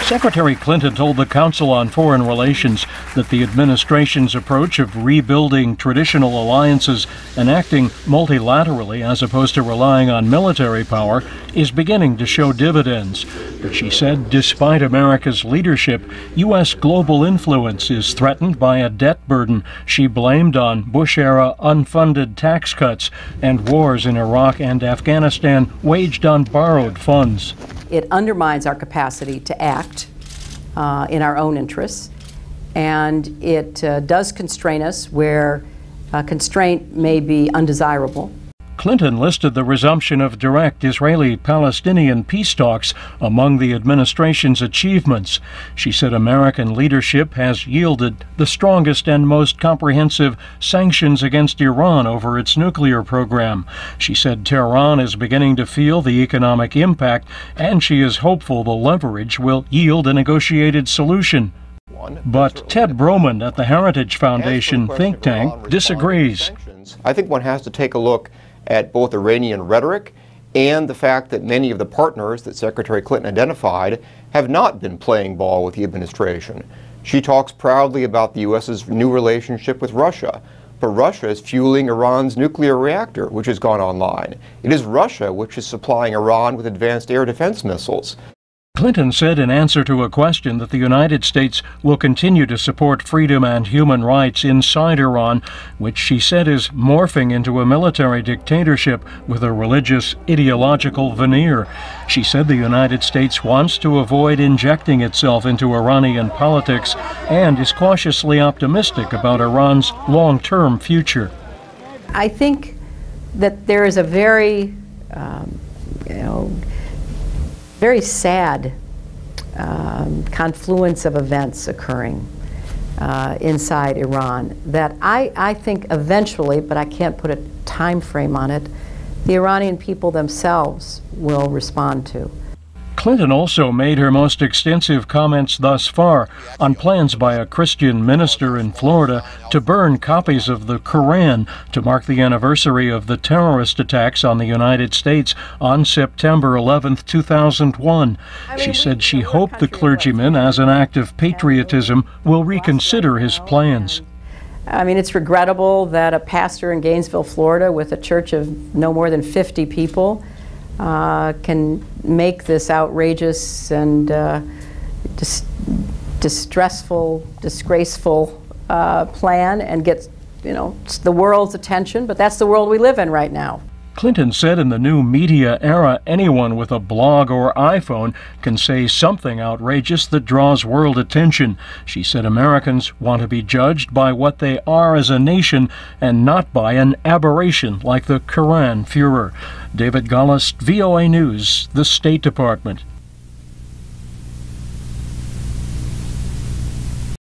Secretary Clinton told the Council on Foreign Relations that the administration's approach of rebuilding traditional alliances and acting multilaterally as opposed to relying on military power is beginning to show dividends. But she said despite America's leadership, U.S. global influence is threatened by a debt burden she blamed on Bush-era unfunded tax cuts and wars in Iraq and Afghanistan waged on borrowed funds. It undermines our capacity to act in our own interests, and it does constrain us where constraint may be undesirable. Clinton listed the resumption of direct Israeli-Palestinian peace talks among the administration's achievements. She said American leadership has yielded the strongest and most comprehensive sanctions against Iran over its nuclear program. She said Tehran is beginning to feel the economic impact, and she is hopeful the leverage will yield a negotiated solution. But Ted Broman at the Heritage Foundation think tank disagrees. I think one has to take a look at both Iranian rhetoric and the fact that many of the partners that Secretary Clinton identified have not been playing ball with the administration. She talks proudly about the U.S.'s new relationship with Russia, but Russia is fueling Iran's nuclear reactor, which has gone online. It is Russia which is supplying Iran with advanced air defense missiles. Clinton said in answer to a question that the United States will continue to support freedom and human rights inside Iran, which she said is morphing into a military dictatorship with a religious ideological veneer. She said the United States wants to avoid injecting itself into Iranian politics and is cautiously optimistic about Iran's long-term future. I think that there is a very very sad confluence of events occurring inside Iran that I think eventually, but I can't put a time frame on it, the Iranian people themselves will respond to. Clinton also made her most extensive comments thus far on plans by a Christian minister in Florida to burn copies of the Quran to mark the anniversary of the terrorist attacks on the United States on September 11, 2001. She said she hoped the clergyman, as an act of patriotism, will reconsider his plans. I mean, it's regrettable that a pastor in Gainesville, Florida, with a church of no more than 50 people, can make this outrageous and distressful, disgraceful plan and get, the world's attention. But that's the world we live in right now. Clinton said in the new media era, anyone with a blog or iPhone can say something outrageous that draws world attention. She said Americans want to be judged by what they are as a nation and not by an aberration like the Quran furor. David Gollust, VOA News, the State Department.